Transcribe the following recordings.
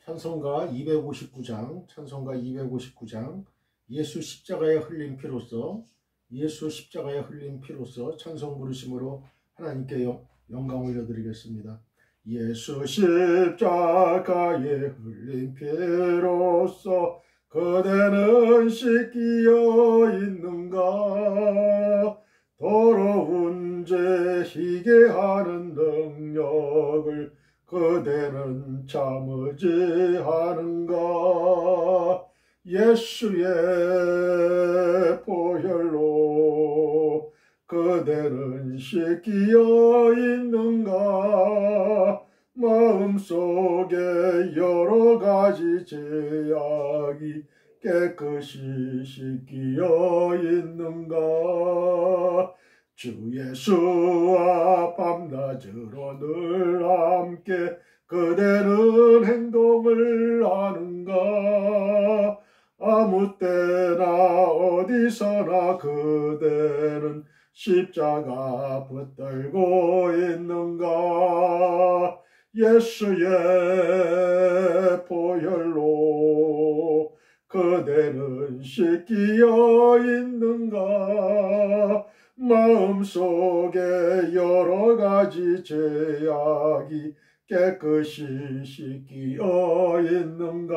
찬송가 259장 예수 십자가에 흘린 피로써 찬송 부르심으로 하나님께 영광 올려드리겠습니다. 예수 십자가에 흘린 피로써 그대는 씻기어 있는가? 더러운 죄 희게 하는 능력을 그대는 참으지 하는가? 예수의 보혈로 그대는 씻기어 있는가? 마음속에 여러 가지 죄악이 깨끗이 씻기어 있는가? 주 예수와 밤낮으로 늘 함께 그대는 행동을 하는가? 아무 때나 어디서나 그대는 십자가 붙들고 있는가? 예수의 보혈로 그대는 씻기어 있는가? 마음속에 여러 가지 죄악이 깨끗이 씻기어 있는가?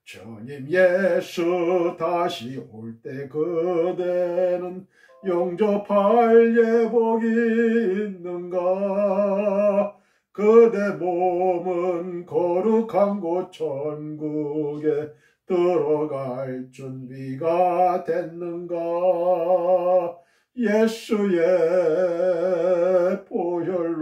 주님 예수 다시 올 때 그대는 영접할 예복이 있는가? 그대 몸은 거룩한 곳 천국에 들어갈 준비가 됐는가? 예수의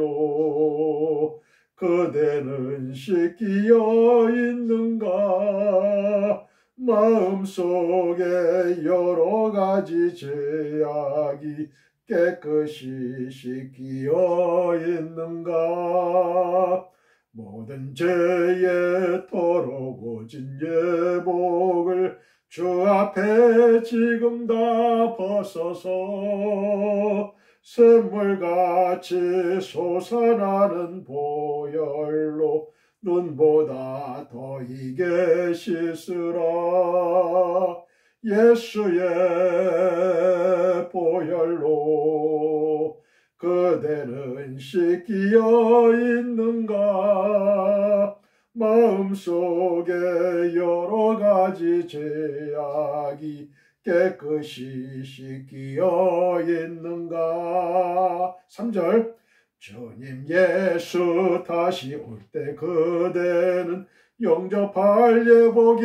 보혈로 그대는 씻기어 있는가? 마음속에 여러 가지 죄악이 깨끗이 씻기어 있는가? 모든 죄에 더러워진 예복을 주 앞에 지금 다 벗어서 샘물같이 솟아나는 보혈로 눈보다 더 이게 씻으라. 예수의 보혈로 그대는 씻기어 있는가? 마음속에 여러 가지 죄악이 깨끗이 씻기어 있는가? 3절 주님 예수 다시 올 때 그대는 영접할 예복이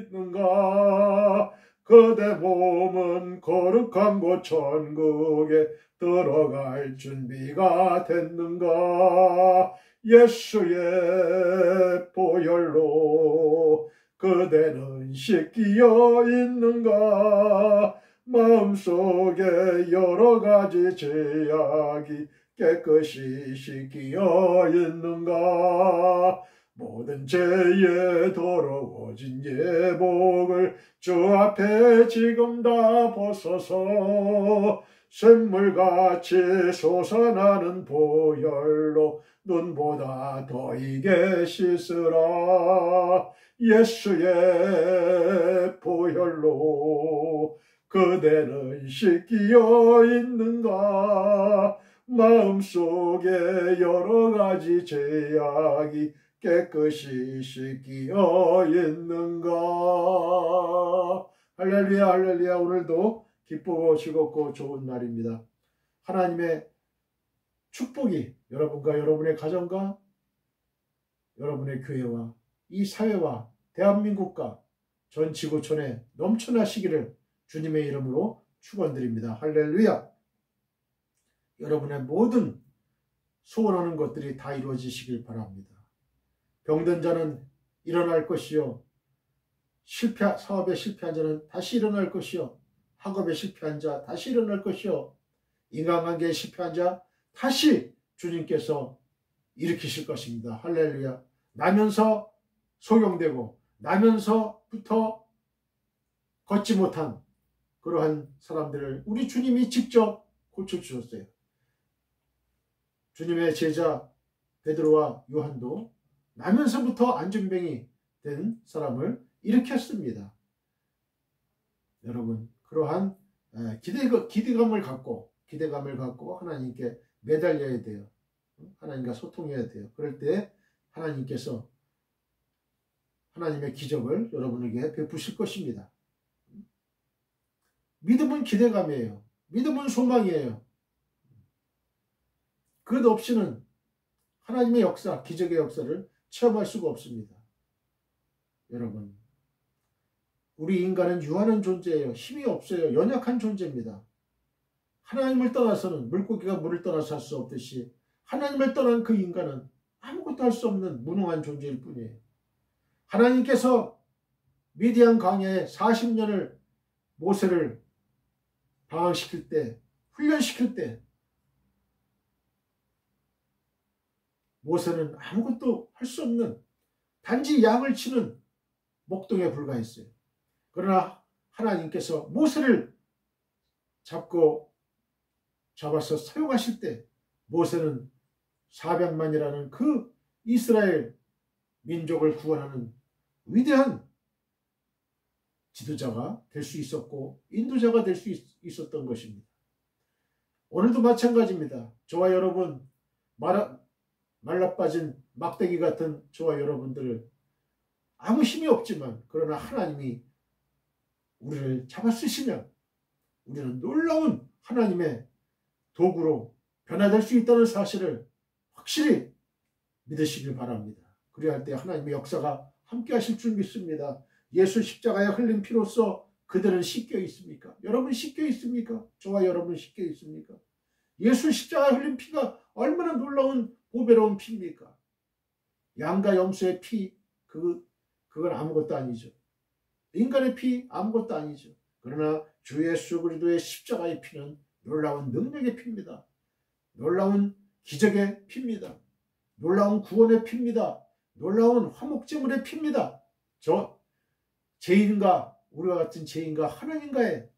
있는가? 그대 몸은 거룩한 곳 천국에 들어갈 준비가 됐는가? 예수의 보혈로 그대는 씻기어 있는가? 마음속에 여러 가지 죄악이 깨끗이 씻기어 있는가? 모든 죄에 더러워진 예복을 주 앞에 지금 다 벗어서 샘물같이 솟아나는 보혈로 눈보다 더 이게 씻으라. 예수의 보혈로 그대는 씻기어 있는가? 마음속에 여러 가지 죄악이 깨끗이 씻기어 있는가? 할렐루야 할렐루야. 오늘도 기쁘고 즐겁고 좋은 날입니다. 하나님의 축복이 여러분과 여러분의 가정과 여러분의 교회와 이 사회와 대한민국과 전 지구촌에 넘쳐나시기를 주님의 이름으로 축원드립니다. 할렐루야. 여러분의 모든 소원하는 것들이 다 이루어지시길 바랍니다. 병든 자는 일어날 것이요, 사업에 실패한 자는 다시 일어날 것이요, 학업에 실패한 자 다시 일어날 것이요, 인간관계에 실패한 자 다시 주님께서 일으키실 것입니다. 할렐루야. 나면서 소경되고 나면서부터 걷지 못한 그러한 사람들을 우리 주님이 직접 고쳐주셨어요. 주님의 제자 베드로와 요한도 나면서부터 안전병이 된 사람을 일으켰습니다. 여러분, 그러한 기대감을 갖고 하나님께 매달려야 돼요. 하나님과 소통해야 돼요. 그럴 때 하나님께서 하나님의 기적을 여러분에게 베푸실 것입니다. 믿음은 기대감이에요. 믿음은 소망이에요. 그것 없이는 하나님의 역사, 기적의 역사를 체험할 수가 없습니다. 여러분, 우리 인간은 유한한 존재예요. 힘이 없어요. 연약한 존재입니다. 하나님을 떠나서는, 물고기가 물을 떠나서 할 수 없듯이 하나님을 떠난 그 인간은 아무것도 할 수 없는 무능한 존재일 뿐이에요. 하나님께서 미디안 광야에 40년을 모세를 방황시킬 때, 훈련시킬 때 모세는 아무것도 할 수 없는 단지 양을 치는 목동에 불과했어요. 그러나 하나님께서 모세를 잡아서 사용하실 때 모세는 400만이라는 그 이스라엘 민족을 구원하는 위대한 지도자가 될 수 있었고 인도자가 될 수 있었던 것입니다. 오늘도 마찬가지입니다. 저와 여러분, 말라빠진 막대기 같은 저와 여러분들, 아무 힘이 없지만 그러나 하나님이 우리를 잡아 쓰시면 우리는 놀라운 하나님의 도구로 변화될 수 있다는 사실을 확실히 믿으시길 바랍니다. 그래야 할 때 하나님의 역사가 함께 하실 줄 믿습니다. 예수 십자가에 흘린 피로써 그들은 씻겨 있습니까? 여러분 씻겨 있습니까? 저와 여러분 씻겨 있습니까? 예수 십자가에 흘린 피가 얼마나 놀라운 보배로운 피입니까? 양과 염소의 피, 그건 아무것도 아니죠. 인간의 피 아무것도 아니죠. 그러나 주 예수 그리스도의 십자가의 피는 놀라운 능력의 피입니다. 놀라운 기적의 피입니다. 놀라운 구원의 피입니다. 놀라운 화목제물의 피입니다. 우리와 같은 죄인과 하나님과의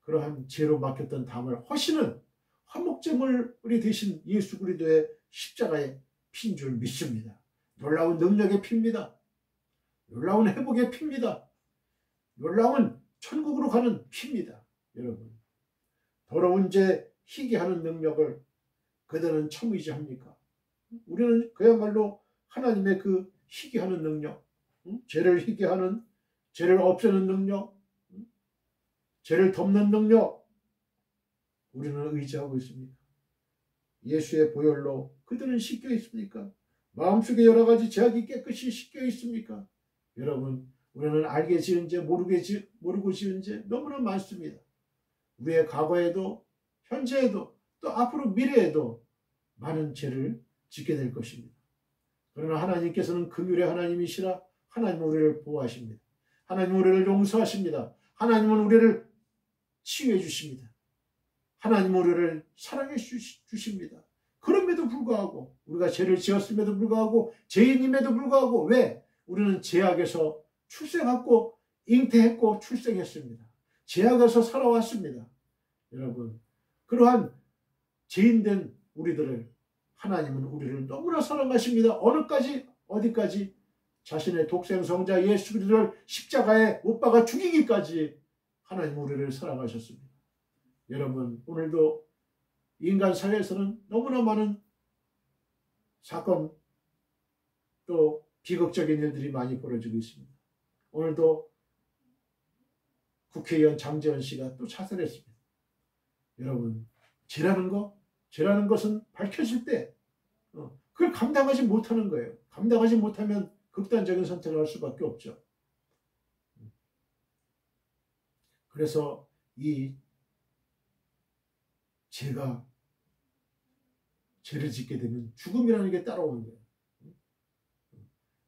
그러한 죄로 막혔던 담을 허시는 화목제물이 되신 예수 그리스도의 십자가의 피인 줄 믿습니다. 놀라운 능력의 피입니다. 놀라운 회복의 피입니다. 놀라운 천국으로 가는 피입니다. 여러분, 더러운 죄 희게 하는 능력을 그들은 처음 의지합니까? 우리는 그야말로 하나님의 그 희게 하는 능력, 죄를 희게 하는, 죄를 없애는 능력, 죄를 덮는 능력, 우리는 의지하고 있습니까? 예수의 보혈로 그들은 씻겨 있습니까? 마음속에 여러 가지 죄악이 깨끗이 씻겨 있습니까? 여러분, 우리는 알게 지은 죄, 모르고 지은 죄 너무나 많습니다. 우리의 과거에도, 현재에도, 또 앞으로 미래에도 많은 죄를 짓게 될 것입니다. 그러나 하나님께서는 긍휼의 하나님이시라 하나님은 우리를 보호하십니다. 하나님은 우리를 용서하십니다. 하나님은 우리를 치유해 주십니다. 하나님은 우리를 사랑해 주십니다. 그럼에도 불구하고, 우리가 죄를 지었음에도 불구하고, 죄인임에도 불구하고, 왜? 우리는 죄악에서 출생했고 잉태했고 출생했습니다. 죄악에서 살아왔습니다. 여러분, 그러한 죄인된 우리들을 하나님은 우리를 너무나 사랑하십니다. 어디까지? 자신의 독생성자 예수 그리스도를 십자가에 못 박아 죽이기까지 하나님은 우리를 사랑하셨습니다. 여러분, 오늘도 인간 사회에서는 너무나 많은 사건, 또 비극적인 일들이 많이 벌어지고 있습니다. 오늘도 국회의원 장제원 씨가 또 자살했습니다. 여러분, 죄라는 것은 밝혀질 때 그걸 감당하지 못하는 거예요. 감당하지 못하면 극단적인 선택을 할 수밖에 없죠. 그래서 이 죄를 짓게 되면 죽음이라는 게 따라오는 거예요.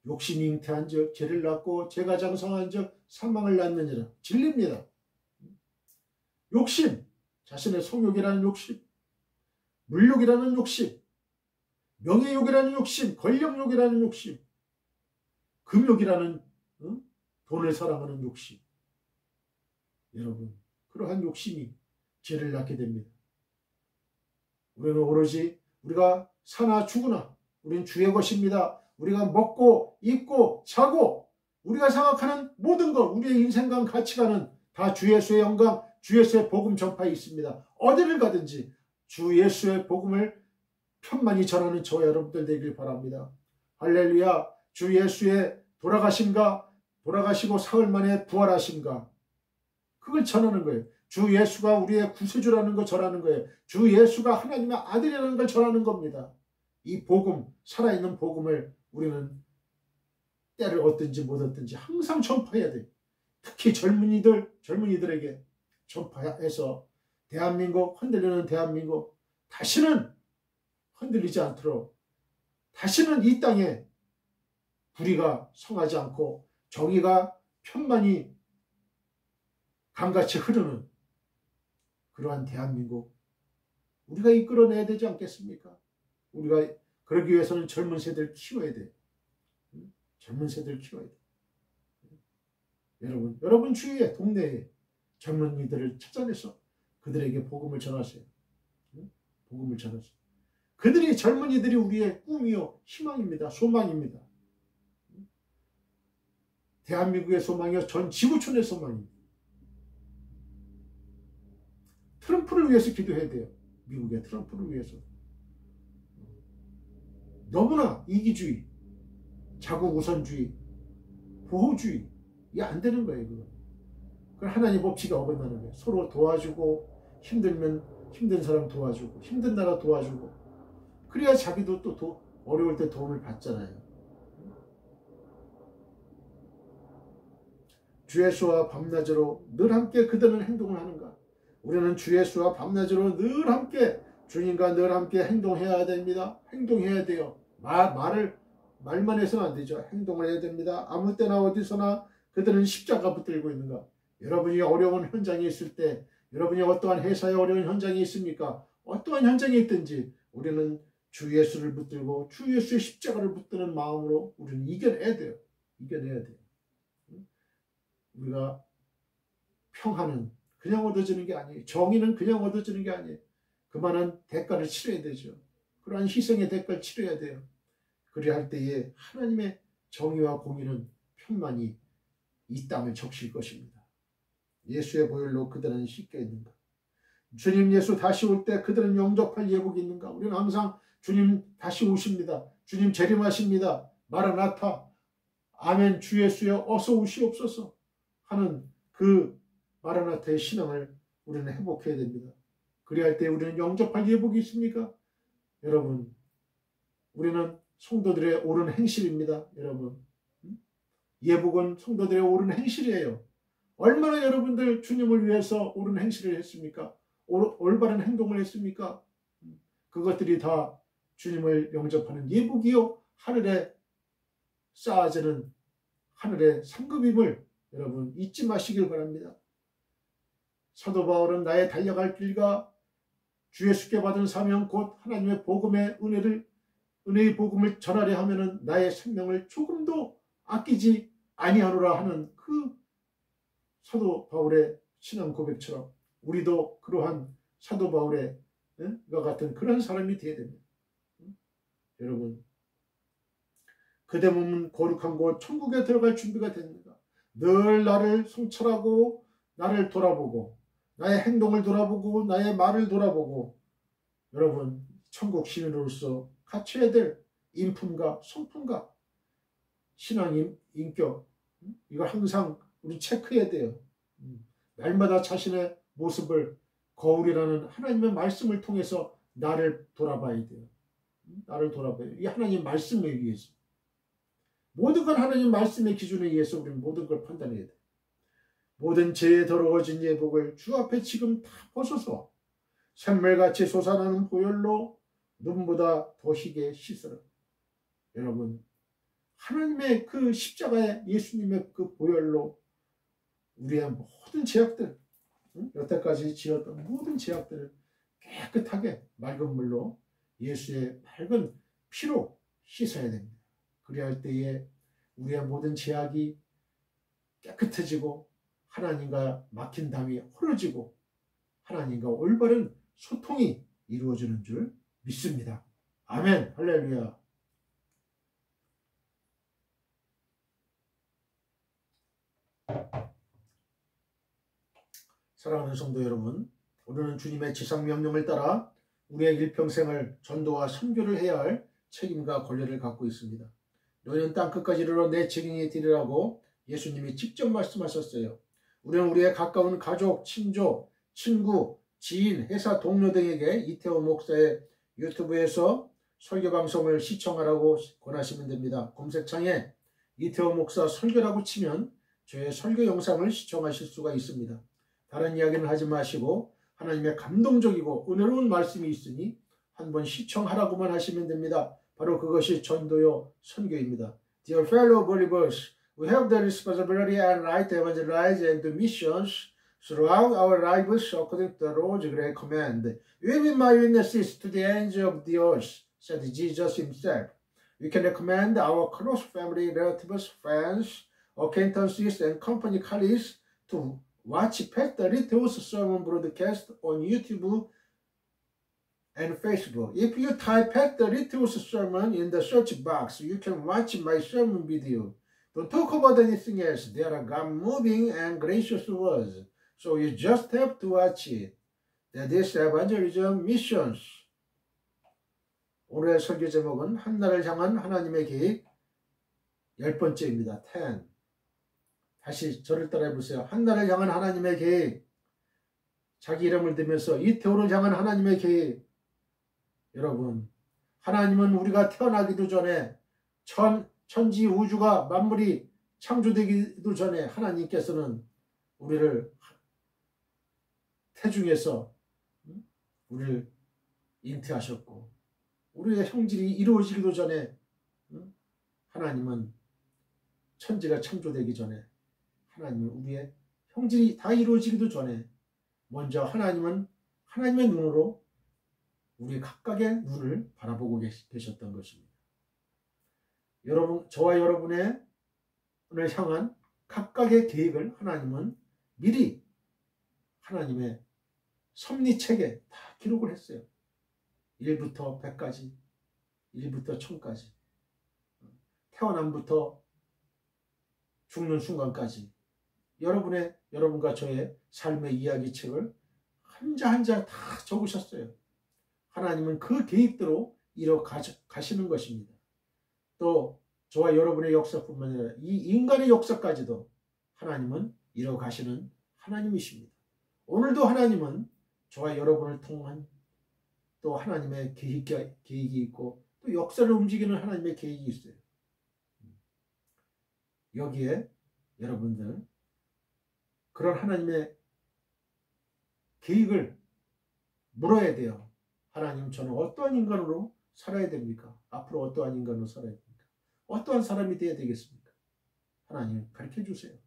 욕심이 잉태한 적 죄를 낳고 죄가 장성한 적 사망을 낳느니라. 진리입니다. 욕심, 자신의 성욕이라는 욕심, 물욕이라는 욕심, 명예욕이라는 욕심, 권력욕이라는 욕심, 금욕이라는 돈을 사랑하는 욕심. 여러분, 그러한 욕심이 죄를 낳게 됩니다. 우리는 오로지 우리가 사나 죽으나 우리는 주의 것입니다. 우리가 먹고 입고 자고 우리가 생각하는 모든 것, 우리의 인생관 가치관은 다 주 예수의 영광, 주 예수의 복음 전파에 있습니다. 어디를 가든지 주 예수의 복음을 편만히 전하는 저와 여러분들 되길 바랍니다. 할렐루야. 주 예수의 돌아가심과 돌아가시고 사흘 만에 부활하심과 그걸 전하는 거예요. 주 예수가 우리의 구세주라는 걸 전하는 거예요. 주 예수가 하나님의 아들이라는 걸 전하는 겁니다. 이 복음, 살아있는 복음을 우리는 때를 얻든지 못 얻든지 항상 전파해야 돼요. 특히 젊은이들에게 전파해서 대한민국, 흔들리는 대한민국 다시는 흔들리지 않도록, 다시는 이 땅에 불의가 성하지 않고 정의가 편만히 강같이 흐르는 그러한 대한민국 우리가 이끌어내야 되지 않겠습니까? 우리가 그러기 위해서는 젊은 세대를 키워야 돼요. 젊은 세대를 키워야 돼요. 여러분 주위에 동네에 젊은이들을 찾아내서 그들에게 복음을 전하세요. 복음을 전하세요. 젊은이들이 우리의 꿈이요 희망입니다. 소망입니다. 대한민국의 소망이요 전 지구촌의 소망입니다. 트럼프를 위해서 기도해야 돼요. 미국의 트럼프를 위해서. 너무나 이기주의, 자국 우선주의, 보호주의 이게 안 되는 거예요. 그건 하나님 법칙이 어긋나는 거예요. 서로 도와주고 힘들면 힘든 사람 도와주고 힘든 나라 도와주고 그래야 자기도 또 어려울 때 도움을 받잖아요. 주 예수와 밤낮으로 늘 함께 그들은 행동을 하는가? 우리는 주 예수와 밤낮으로 늘 함께 주님과 늘 함께 행동해야 됩니다. 행동해야 돼요. 말만 해서는 안 되죠. 행동을 해야 됩니다. 아무 때나 어디서나 그들은 십자가 붙들고 있는가? 여러분이 어려운 현장에 있을 때, 여러분이 어떠한 회사에 어려운 현장이 있습니까? 어떠한 현장에 있든지 우리는 주 예수를 붙들고 주 예수의 십자가를 붙드는 마음으로 우리는 이겨내야 돼요. 이겨내야 돼요. 우리가 평화는 그냥 얻어지는 게 아니에요. 정의는 그냥 얻어지는 게 아니에요. 그만한 대가를 치러야 되죠. 그러한 희생의 대가를 치러야 돼요. 그래야 할 때에 하나님의 정의와 공의는 편만히 이 땅을 적실 것입니다. 예수의 보혈로 그들은 씻겨 있는가? 주님 예수 다시 올 때 그들은 영접할 예복이 있는가? 우리는 항상 주님 다시 오십니다. 주님 재림하십니다. 마라나타. 아멘. 주 예수여 어서 오시옵소서 하는 그 마라나타의 신앙을 우리는 회복해야 됩니다. 그래야 할 때 우리는 영접할 예복이 있습니까? 여러분, 우리는 성도들의 옳은 행실입니다. 여러분, 예복은 성도들의 옳은 행실이에요. 얼마나 여러분들 주님을 위해서 옳은 행실을 했습니까? 올바른 행동을 했습니까? 그것들이 다 주님을 영접하는 예복이요 하늘에 쌓아지는 하늘의 상급임을 여러분 잊지 마시길 바랍니다. 사도 바울은 나의 달려갈 길과 주 예수께 받은 사명 곧 하나님의 복음의 은혜의 복음을 전하려 하면은 나의 생명을 조금도 아끼지 아니하노라 하는 그 사도 바울의 신앙 고백처럼 우리도 그러한 사도 바울의 과 같은 그런 사람이 되어야 됩니다. 여러분, 그대 몸은 거룩한 곳 천국에 들어갈 준비가 됐는가? 늘 나를 성찰하고 나를 돌아보고 나의 행동을 돌아보고 나의 말을 돌아보고 여러분 천국 시민으로서 갖춰야 될 인품과 성품과 신앙 인격 이거 항상 우리 체크해야 돼요. 날마다 자신의 모습을 거울이라는 하나님의 말씀을 통해서 나를 돌아봐야 돼요. 나를 돌아봐야 돼요. 이 하나님 말씀에 의해서 모든 건 하나님 말씀의 기준에 의해서 우리는 모든 걸 판단해야 돼요. 모든 죄에 더러워진 예복을 주 앞에 지금 다 벗어서 샘물같이 솟아나는 보혈로 눈보다 더 희게 씻으라. 여러분, 하나님의 그 십자가의 예수님의 그 보혈로 우리의 모든 죄악들, 여태까지 지었던 모든 죄악들을 깨끗하게 맑은 물로 예수의 맑은 피로 씻어야 됩니다. 그래야 할 때에 우리의 모든 죄악이 깨끗해지고 하나님과 막힌 담이 헐어지고 하나님과 올바른 소통이 이루어지는 줄 믿습니다. 아멘. 할렐루야. 사랑하는 성도 여러분, 우리는 주님의 지상명령을 따라 우리의 일평생을 전도와 선교를 해야 할 책임과 권리를 갖고 있습니다. 너희는 땅끝까지 이르러 내 증인이 되리라고 예수님이 직접 말씀하셨어요. 우리는 우리의 가까운 가족, 친족, 친구, 지인, 회사 동료 등에게 이태호 목사의 유튜브에서 설교 방송을 시청하라고 권하시면 됩니다. 검색창에 이태호 목사 설교라고 치면 저의 설교 영상을 시청하실 수가 있습니다. 다른 이야기는 하지 마시고 하나님의 감동적이고 은혜로운 말씀이 있으니 한번 시청하라고만 하시면 됩니다. 바로 그것이 전도요 선교입니다. Dear fellow believers, we have the responsibility and right to evangelize and do missions throughout our lives according to the Lord's great command. You will be my witnesses to the ends of the earth, said Jesus himself. We can recommend our close family, relatives, friends, acquaintances, and company colleagues to watch Pastor Litto's sermon broadcast on YouTube and Facebook. If you type Pastor Litto's sermon in the search box, you can watch my sermon video. Don't talk about anything else. There are God-moving and gracious words, so you just have to watch it. That is evangelism missions. 오늘의 설교 제목은 한나라를 향한 하나님의 계획 10번째입니다. 10. 다시 저를 따라해 보세요. 한나라를 향한 하나님의 계획. 자기 이름을 대면서 이태호를 향한 하나님의 계획. 여러분, 하나님은 우리가 태어나기도 전에 천지 우주가 만물이 창조되기도 전에 하나님께서는 우리를 태중에서 우리를 잉태하셨고 우리의 형질이 이루어지기도 전에 하나님은 천지가 창조되기 전에 하나님은 우리의 형질이 다 이루어지기도 전에 먼저 하나님은 하나님의 눈으로 우리 각각의 눈을 바라보고 계셨던 것입니다. 여러분, 저와 여러분의 오늘 향한 각각의 계획을 하나님은 미리 하나님의 섭리책에 다 기록을 했어요. 1부터 100까지, 1부터 1000까지, 태어남부터 죽는 순간까지 여러분과 저의 삶의 이야기책을 한자 한자 다 적으셨어요. 하나님은 그 계획대로 이뤄가시는 것입니다. 또 저와 여러분의 역사뿐만 아니라 이 인간의 역사까지도 하나님은 이뤄가시는 하나님이십니다. 오늘도 하나님은 저와 여러분을 통한 또 하나님의 계획이 있고 또 역사를 움직이는 하나님의 계획이 있어요. 여기에 여러분들 그런 하나님의 계획을 물어야 돼요. 하나님, 저는 어떠한 인간으로 살아야 됩니까? 앞으로 어떠한 인간으로 살아야 됩니까? 어떠한 사람이 되어야 되겠습니까? 하나님 가르쳐 주세요.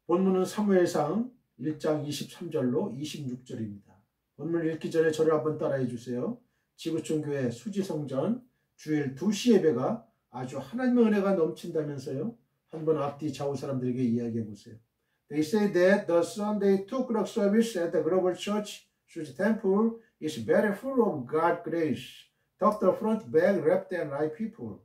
본문은 사무엘상 1장 23절로 26절입니다. 본문을 읽기 전에 저를 한번 따라해 주세요. 지구촌 교회 수지성전 주일 2시 예배가 아주 하나님의 은혜가 넘친다면서요. 한번 앞뒤 좌우 사람들에게 이야기해 보세요. They say that the Sunday 2:00 service at the Global Church Suji Temple is very full of God's grace. Tuck the front back, wrapped and right people.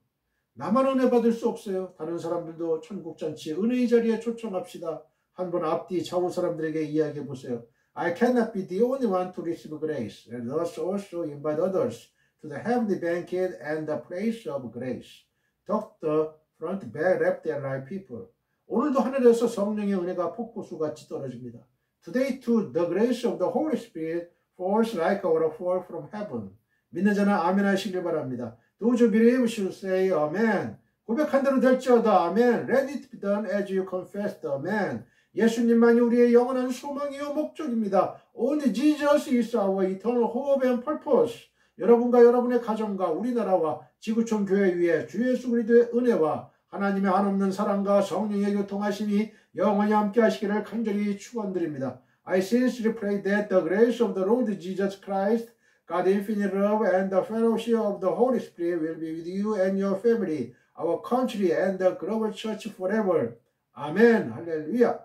나만 은혜 받을 수 없어요. 다른 사람들도 천국잔치에 은혜의 자리에 초청합시다. 한번 앞뒤 좌우 사람들에게 이야기해 보세요. I cannot be the only one to receive grace. And thus also invite others to the heavenly banquet and the place of grace. Tuck the front back, wrapped and right people. 오늘도 하늘에서 성령의 은혜가 폭포수같이 떨어집니다. Today too, the grace of the Holy Spirit falls like a waterfall from heaven. 믿는 자는 아멘 하시길 바랍니다. Those who believe should say amen. 고백한 대로 될지어다. 아멘. Let it be done as you confessed. 아멘. 예수님만이 우리의 영원한 소망이요 목적입니다. Only Jesus is our eternal hope and purpose. 여러분과 여러분의 가정과 우리나라와 지구촌 교회 위에 주 예수 그리스도의 은혜와 하나님의 한없는 사랑과 성령의 교통하심이 영원히 함께 하시기를 간절히 축원드립니다. I sincerely pray that the grace of the Lord Jesus Christ, God's infinite love and the fellowship of the Holy Spirit will be with you and your family, our country and the global church forever. 아멘. 할렐루야.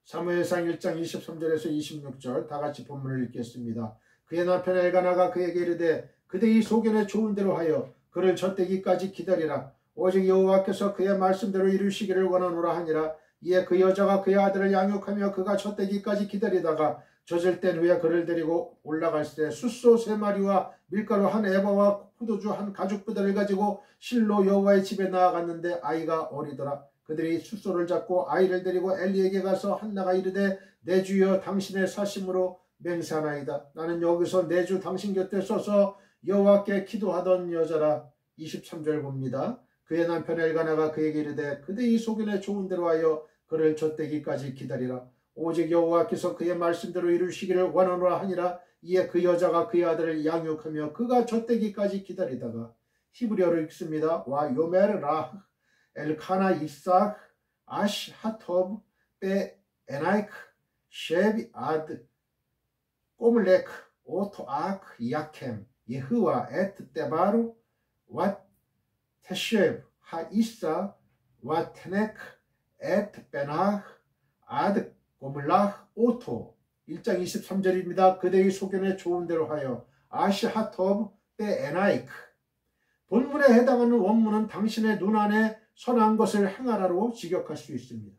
사무엘상 1장 23절에서 26절 다 같이 본문을 읽겠습니다. 그의 남편 엘가나가 그에게 이르되 그대의 소견에 좋은 대로 하여 그를 젖대기까지 기다리라. 오직 여호와께서 그의 말씀대로 이루시기를 원하노라 하니라. 이에 그 여자가 그의 아들을 양육하며 그가 젖되기까지 기다리다가 젖을 땐 후에 그를 데리고 올라갈 때 숫소 3마리와 밀가루 1에바와 포도주 1가죽부대를 가지고 실로 여호와의 집에 나아갔는데 아이가 어리더라. 그들이 숫소를 잡고 아이를 데리고 엘리에게 가서 한나가 이르되 내 주여 당신의 사심으로 맹세하나이다. 나는 여기서 내 주 당신 곁에 서서 여호와께 기도하던 여자라. 23절 봅니다. 그의 남편 엘가나가 그에게 이르되 그대의 소견에 좋은 대로 하여 그를 젖되기까지 기다리라. 오직 여호와께서 그의 말씀대로 이루시기를 원하노라 하니라. 이에 그 여자가 그의 아들을 양육하며 그가 젖되기까지 기다리다가 히브리어로 읽습니다. 와 요메르라 엘카나 이삭 아시 하톱 베 에나이크 셰비 아드 꼬물레크 오토아크 야켐 예흐와 에트 때바루 와 테쉐브 하이사 와 테네크 에트 베나흐 아드 꼬물라흐 오토. 1장 23절입니다. 그대의 소견에 좋은 대로 하여 아시하톱 베 에나이크. 본문에 해당하는 원문은 당신의 눈 안에 선한 것을 행하라로 직역할 수 있습니다.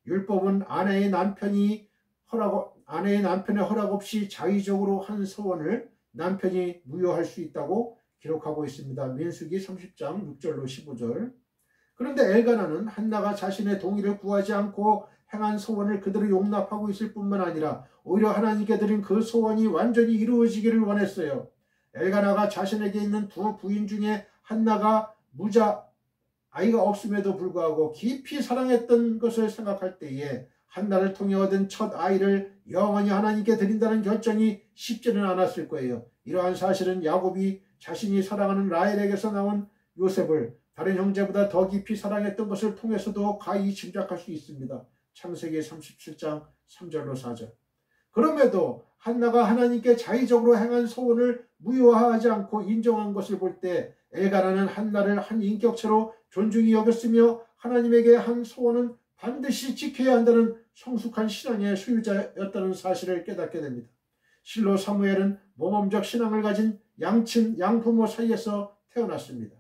율법은 아내의 남편의 허락 없이 자의적으로 한 서원을 남편이 무효할 수 있다고 기록하고 있습니다. 민수기 30장 6절로 15절. 그런데 엘가나는 한나가 자신의 동의를 구하지 않고 행한 소원을 그대로 용납하고 있을 뿐만 아니라 오히려 하나님께 드린 그 소원이 완전히 이루어지기를 원했어요. 엘가나가 자신에게 있는 두 부인 중에 한나가 무자 아이가 없음에도 불구하고 깊이 사랑했던 것을 생각할 때에 한나를 통해 얻은 첫 아이를 영원히 하나님께 드린다는 결정이 쉽지는 않았을 거예요. 이러한 사실은 야곱이 자신이 사랑하는 라헬에게서 나온 요셉을 다른 형제보다 더 깊이 사랑했던 것을 통해서도 가히 짐작할 수 있습니다. 창세기 37장 3절로 4절. 그럼에도 한나가 하나님께 자의적으로 행한 소원을 무효화하지 않고 인정한 것을 볼 때 엘가나는 한나를 한 인격체로 존중히 여겼으며 하나님에게 한 소원은 반드시 지켜야 한다는 성숙한 신앙의 소유자였다는 사실을 깨닫게 됩니다. 실로 사무엘은 모범적 신앙을 가진 양친 양부모 사이에서 태어났습니다.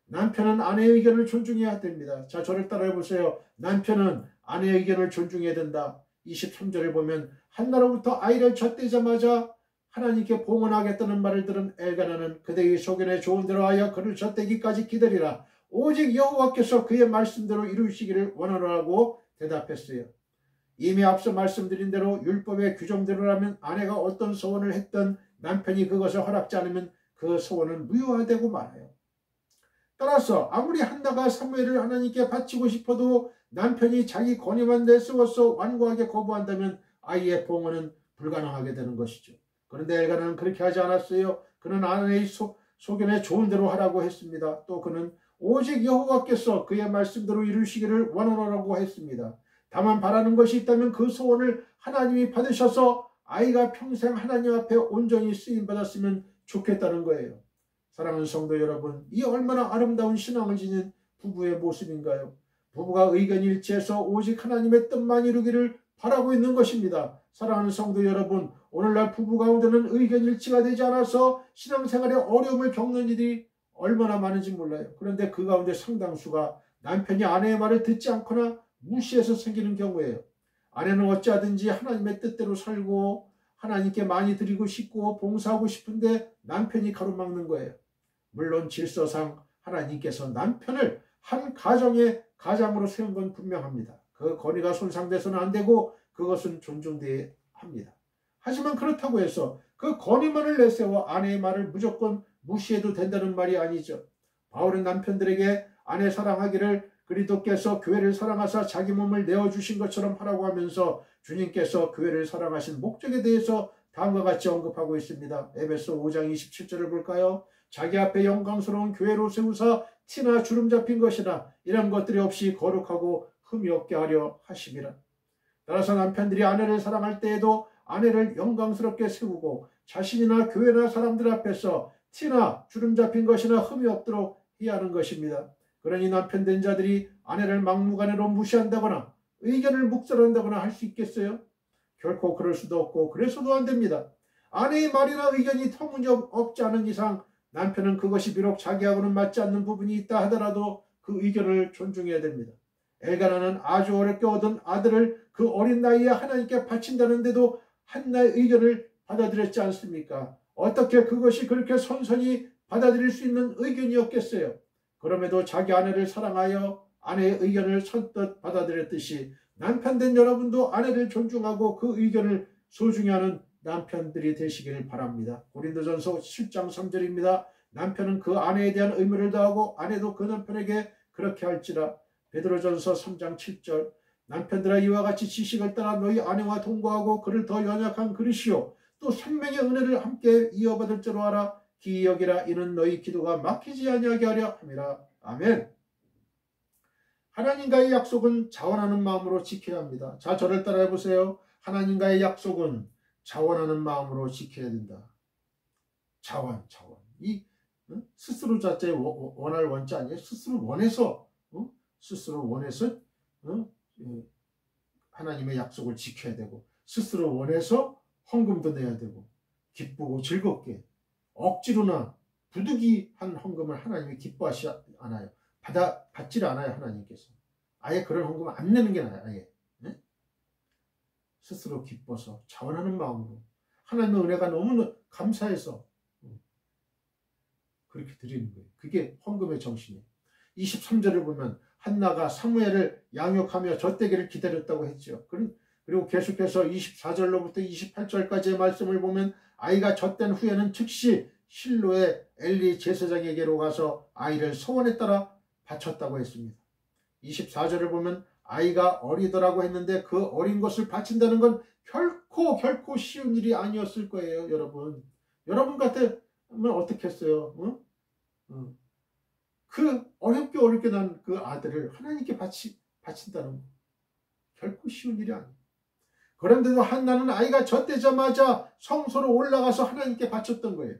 남편은 아내의 의견을 존중해야 됩니다. 자, 저를 따라해 보세요. 남편은 아내의 의견을 존중해야 된다. 23절을 보면 한나로부터 아이를 젖대자마자 하나님께 봉헌하겠다는 말을 들은 엘가나는 그대의 소견에 좋은 대로 하여 그를 젖대기까지 기다리라. 오직 여호와께서 그의 말씀대로 이루시기를 원하노라고 대답했어요. 이미 앞서 말씀드린 대로 율법의 규정대로라면 아내가 어떤 소원을 했던 남편이 그것을 허락지 않으면 그 소원은 무효화되고 말아요. 따라서 아무리 한나가 사무엘을 하나님께 바치고 싶어도 남편이 자기 권위만 내세워서 완고하게 거부한다면 아이의 봉헌은 불가능하게 되는 것이죠. 그런데 엘가나는 그렇게 하지 않았어요. 그는 아내의 소견에 좋은 대로 하라고 했습니다. 또 그는 오직 여호와께서 그의 말씀대로 이루시기를 원하노라고 했습니다. 다만 바라는 것이 있다면 그 소원을 하나님이 받으셔서 아이가 평생 하나님 앞에 온전히 쓰임받았으면 좋겠다는 거예요. 사랑하는 성도 여러분, 이 얼마나 아름다운 신앙을 지닌 부부의 모습인가요? 부부가 의견이 일치해서 오직 하나님의 뜻만 이루기를 바라고 있는 것입니다. 사랑하는 성도 여러분, 오늘날 부부 가운데는 의견 일치가 되지 않아서 신앙생활에 어려움을 겪는 일이 얼마나 많은지 몰라요. 그런데 그 가운데 상당수가 남편이 아내의 말을 듣지 않거나 무시해서 생기는 경우예요. 아내는 어찌하든지 하나님의 뜻대로 살고 하나님께 많이 드리고 싶고 봉사하고 싶은데 남편이 가로막는 거예요. 물론 질서상 하나님께서 남편을 한 가정의 가장으로 세운 건 분명합니다. 그 권위가 손상돼서는 안 되고 그것은 존중돼야 합니다. 하지만 그렇다고 해서 그 권위만을 내세워 아내의 말을 무조건 무시해도 된다는 말이 아니죠. 바울은 남편들에게 아내 사랑하기를 그리스도께서 교회를 사랑하사 자기 몸을 내어주신 것처럼 하라고 하면서 주님께서 교회를 사랑하신 목적에 대해서 다음과 같이 언급하고 있습니다. 에베소 5장 27절을 볼까요? 자기 앞에 영광스러운 교회로 세우사 티나 주름 잡힌 것이나 이런 것들이 없이 거룩하고 흠이 없게 하려 하심이라. 따라서 남편들이 아내를 사랑할 때에도 아내를 영광스럽게 세우고 자신이나 교회나 사람들 앞에서 티나 주름 잡힌 것이나 흠이 없도록 해야 하는 것입니다. 그러니 남편 된 자들이 아내를 막무가내로 무시한다거나 의견을 묵살한다거나 할 수 있겠어요? 결코 그럴 수도 없고 그래서도 안 됩니다. 아내의 말이나 의견이 터무니없지 않은 이상 남편은 그것이 비록 자기하고는 맞지 않는 부분이 있다 하더라도 그 의견을 존중해야 됩니다. 엘가나는 아주 어렵게 얻은 아들을 그 어린 나이에 하나님께 바친다는데도 한나의 의견을 받아들였지 않습니까? 어떻게 그것이 그렇게 선선히 받아들일 수 있는 의견이었겠어요? 그럼에도 자기 아내를 사랑하여 아내의 의견을 선뜻 받아들였듯이 남편된 여러분도 아내를 존중하고 그 의견을 소중히 하는 남편들이 되시기를 바랍니다. 고린도전서 7장 3절입니다. 남편은 그 아내에 대한 의무를 다하고 아내도 그 남편에게 그렇게 할지라. 베드로전서 3장 7절 남편들아 이와 같이 지식을 따라 너희 아내와 동거하고 그를 더 연약한 그릇이요 또 생명의 은혜를 함께 이어받을 줄 알아 기이 여기라. 이는 너희 기도가 막히지 아니하게 하려 함이라. 아멘. 하나님과의 약속은 자원하는 마음으로 지켜야 합니다. 자, 저를 따라해 보세요. 하나님과의 약속은 자원하는 마음으로 지켜야 된다. 자원. 이 스스로 자체의 원할 원자 아니에요? 스스로 원해서 하나님의 약속을 지켜야 되고 스스로 원해서 헌금도 내야 되고 기쁘고 즐겁게 억지로나 부득이한 헌금을 하나님이 기뻐하시지 않아요. 받지를 않아요. 하나님께서 아예 그런 헌금을 안 내는 게 나아요. 아예 스스로 기뻐서 자원하는 마음으로 하나님의 은혜가 너무 감사해서 그렇게 드리는 거예요. 그게 헌금의 정신이에요. 23절을 보면 한나가 사무엘을 양육하며 젖되기를 기다렸다고 했죠. 그리고 계속해서 24절로부터 28절까지의 말씀을 보면 아이가 젖된 후에는 즉시 실로의 엘리 제사장에게로 가서 아이를 소원에 따라 바쳤다고 했습니다. 24절을 보면 아이가 어리더라고 했는데 그 어린 것을 바친다는 건 결코 쉬운 일이 아니었을 거예요. 여러분 같으면 어떻게 했어요? 그 어렵게 난 그 아들을 하나님께 바친다는 거 결코 쉬운 일이 아니에요. 그런데도 한나는 아이가 젖되자마자 성소로 올라가서 하나님께 바쳤던 거예요.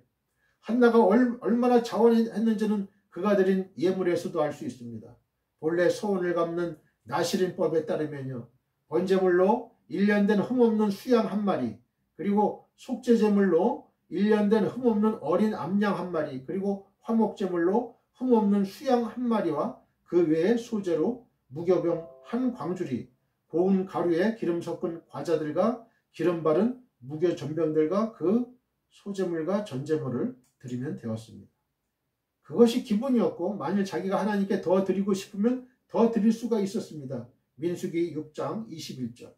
한나가 얼마나 자원했는지는 그가 드린 예물에서도 알 수 있습니다. 본래 소원을 갚는 나시린법에 따르면요, 번제물로 1년 된 흠없는 수양 한 마리, 그리고 속죄제물로 1년 된 흠없는 어린 암양 한 마리, 그리고 화목제물로 흠없는 수양 한 마리와 그 외에 소재로 무교병 한 광주리, 고운 가루에 기름 섞은 과자들과 기름 바른 무교 전병들과 그 소재물과 전제물을 드리면 되었습니다. 그것이 기본이었고 만일 자기가 하나님께 더 드리고 싶으면 더 드릴 수가 있었습니다. 민수기 6장 21절,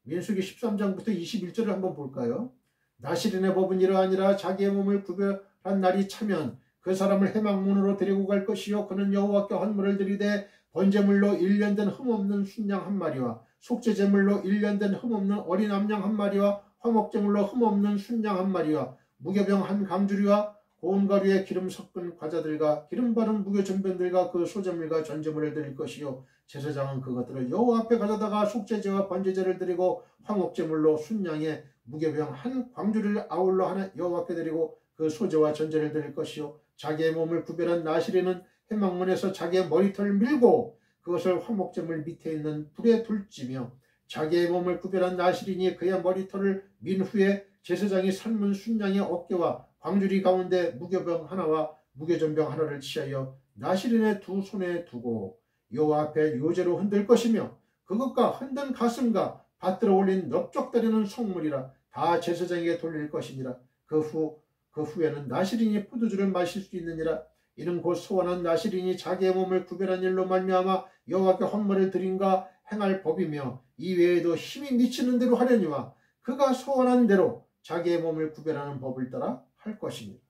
민수기 13장부터 21절을 한번 볼까요? 나시린의 법은 이러하니라. 자기의 몸을 구별한 날이 차면 그 사람을 회막문으로 데리고 갈 것이요 그는 여호와께 헌물을 드리되 번제물로 1년 된 흠없는 순양 한 마리와 속죄제물로 1년 된 흠없는 어린 암양 한 마리와 화목제물로 흠없는 순양 한 마리와 무교병 한 강주리와 고운 가루에 기름 섞은 과자들과 기름 바른 무교 전병들과 그 소제물과 전제물을 드릴 것이요 제사장은 그것들을 여호와 앞에 가져다가 속죄제와 번제제를 드리고 화목제물로 순양의 무교병 한 광주리를 아울러 하나 여호와께 드리고 그 소제와 전제를 드릴 것이요 자기의 몸을 구별한 나시린은 회막문에서 자기의 머리털을 밀고 그것을 화목제물 밑에 있는 불에 둘지며 자기의 몸을 구별한 나시린이 그의 머리털을 민 후에 제사장이 삶은 순양의 어깨와 광주리 가운데 무교병 하나와 무교전병 하나를 취하여 나시린의 두 손에 두고 여호와 앞에 요제로 흔들 것이며 그것과 흔든 가슴과 받들어 올린 넓적다리는 성물이라 다 제사장에게 돌릴 것이니라. 그 후에는 나시린이 포도주를 마실 수 있느니라. 이는 곧 소원한 나시린이 자기의 몸을 구별한 일로 말미암아 여호와께 헌물을 드린가 행할 법이며 이외에도 힘이 미치는 대로 하려니와 그가 소원한 대로 자기의 몸을 구별하는 법을 따라 할 것입니다.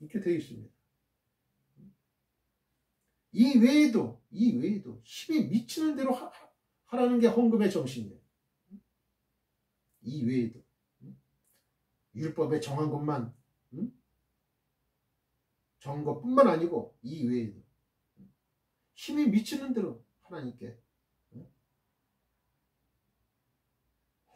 이렇게 되어 있습니다. 이 외에도 힘이 미치는 대로 하라는 게 헌금의 정신이에요. 이 외에도 율법에 정한 것만 정한 것뿐만 아니고 이 외에도 힘이 미치는 대로 하나님께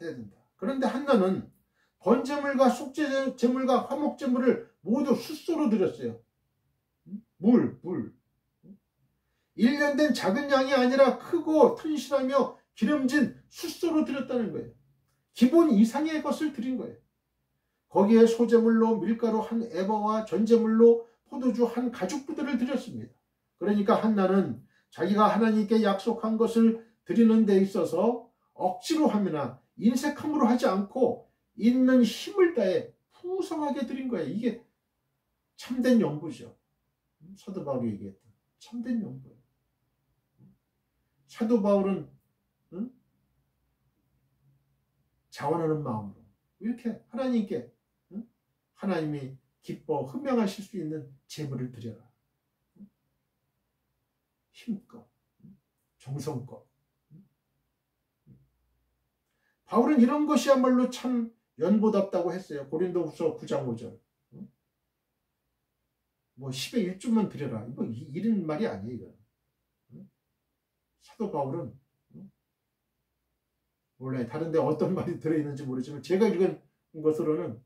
해야 된다. 그런데 한나는 번제물과 속죄제물과 화목제물을 모두 숫소로 드렸어요. 물 1년 된 작은 양이 아니라 크고 튼실하며 기름진 숫소로 드렸다는 거예요. 기본 이상의 것을 드린 거예요. 거기에 소제물로 밀가루 한 에바와 전제물로 포도주 한 가죽부대를 드렸습니다. 그러니까 한나는 자기가 하나님께 약속한 것을 드리는 데 있어서 억지로 하거나 인색함으로 하지 않고 있는 힘을 다해 풍성하게 드린 거예요. 이게 참된 연보죠. 사도 바울이 얘기했던 참된 연보예요. 사도 바울은 자원하는 마음으로 이렇게 하나님께 하나님이 기뻐 흠명하실 수 있는 제물을 드려라. 힘껏, 정성껏. 바울은 이런 것이야말로 참 연보답다고 했어요. 고린도후서 9장 5절. 뭐 10의 1조만 드려라. 이거 이런 말이 아니에요. 이거. 사도 바울은 몰라요. 다른 데 어떤 말이 들어있는지 모르지만 제가 읽은 것으로는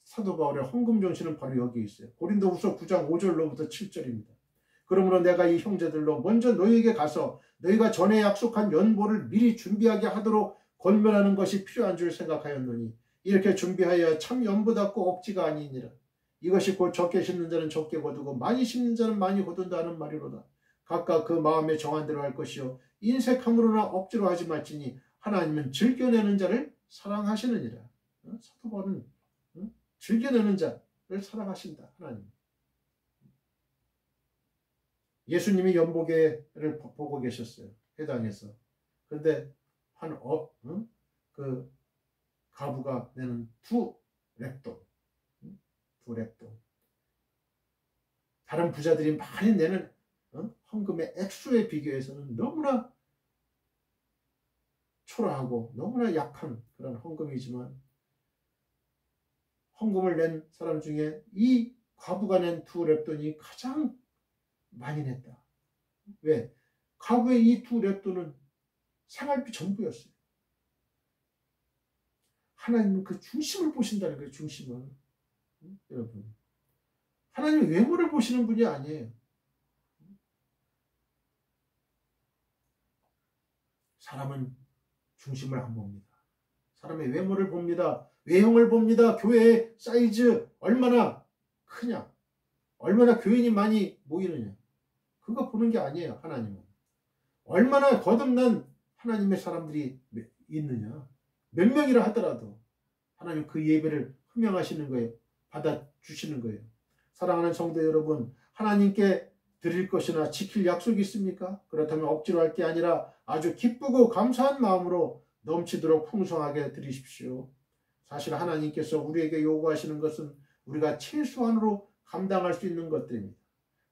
사도 바울의 헌금 정신은 바로 여기 있어요. 고린도후서 9장 5절로부터 7절입니다. 그러므로 내가 이 형제들로 먼저 너희에게 가서 너희가 전에 약속한 연보를 미리 준비하게 하도록 권면하는 것이 필요한 줄 생각하였노니 이렇게 준비하여 참 연보답고 억지가 아니니라. 이것이 곧 적게 심는 자는 적게 거두고 많이 심는 자는 많이 거둔다 하는 말이로다. 각각 그 마음에 정한 대로 할 것이요 인색함으로나 억지로 하지 말지니 하나님은 즐겨내는 자를 사랑하시느니라. 사도 바울은 즐겨내는 자를 사랑하신다. 하나님. 예수님이 연보계를 보고 계셨어요. 회당에서. 그런데 그 가부가 내는 두 렙돈. 다른 부자들이 많이 내는 헌금의 액수에 비교해서는 너무나 초라하고 너무나 약한 그런 헌금이지만 헌금을 낸 사람 중에 이 과부가 낸 두 렙돈이 가장 많이 냈다. 왜? 과부의 이 두 렙돈은 생활비 전부였어요. 하나님은 그 중심을 보신다는 거예요. 중심을. 여러분, 하나님은 외모를 보시는 분이 아니에요. 사람은 중심을 안 봅니다. 사람의 외모를 봅니다. 외형을 봅니다. 교회의 사이즈 얼마나 크냐, 얼마나 교인이 많이 모이느냐, 그거 보는 게 아니에요. 하나님은 얼마나 거듭난 하나님의 사람들이 있느냐, 몇 명이라 하더라도 하나님 그 예배를 흠명하시는 거예요. 받아주시는 거예요. 사랑하는 성도 여러분, 하나님께 드릴 것이나 지킬 약속이 있습니까? 그렇다면 억지로 할 게 아니라 아주 기쁘고 감사한 마음으로 넘치도록 풍성하게 드리십시오. 사실 하나님께서 우리에게 요구하시는 것은 우리가 최소한으로 감당할 수 있는 것들입니다.